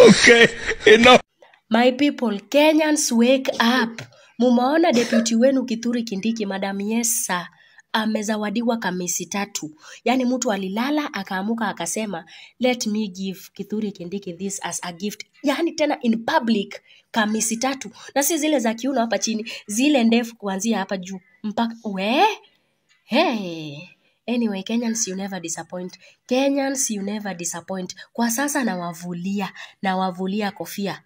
Okay, enough. My people, Kenyans, wake up. Mumaona deputy wenu Kithure Kindiki, Madam Yesa, amezawadiwa kamisi 3. Yani mtu alilala akaamuka akasema, let me give Kithure Kindiki this as a gift. Yani tena in public kamisi 3. Na si zile za kiuno hapa chini, zile ndefu kuanzia hapa juu mpaka Hey. Anyway, Kenyans, you never disappoint. Kenyans, you never disappoint. Kwa sasa nawavulia kofia.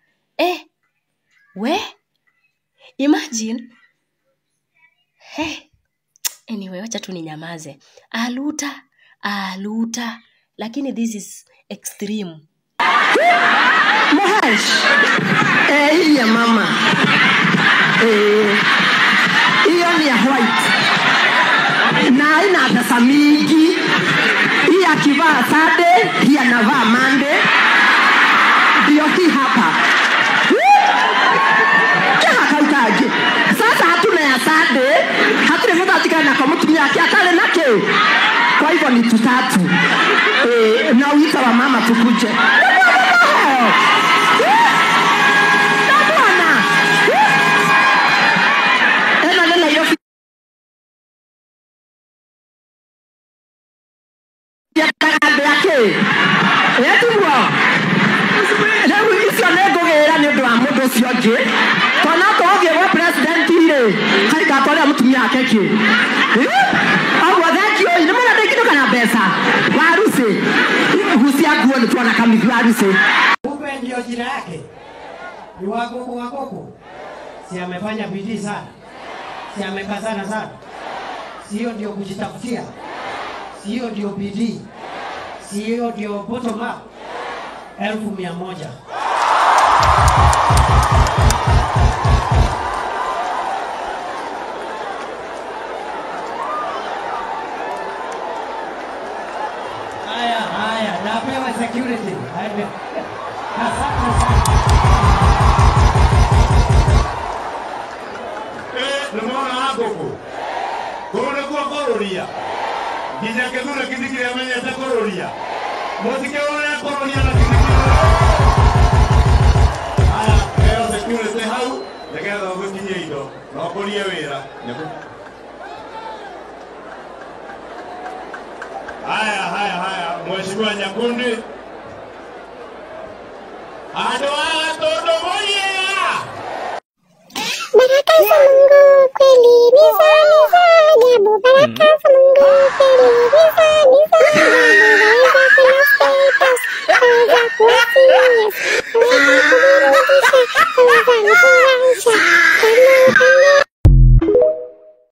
Imagine. Anyway, wacha tu ninyamaze. Aluta. Lakini this is extreme. Mahesh. Hii ya mama. Hiyo ni ya white. Na ina pesa mingi. Hii akivaa Saturday, hii anavaa Monday. Ndio hii hapa. Sasa hatuna ya Saturday, hatuna hata atikana kwa mtu yake atale nake. Kwa hivyo ni 3. Na uita wa mama tukuje. President ile haikatolea mtu yake ki au wadhaki ina maana ndio kana pesa warusi husia kuoni tuana kama warusi kumbe ndio jina yake ni wako si amefanya bidii sana, si amekazana sana, sio ndio kujitafutia, sio ndio bidii, sio ndio bottom up 1,100. Haya, napewa security. Namuona hapo. Kuna kwa kororia. Ginya Kithure Kindiki amenyete kororia. Muziki wao kororia na Kindiki. Haya, security hau, ngegetha gukinye indo. No kurie wira. Haya, Mheshimiwa Nyakundi. Adoa todo moya. Baraka za Mungu kweli ni za ajabu. Baraka za Mungu kweli ni za ajabu. Kuna status, za kuwa serious, za kuburudisha, za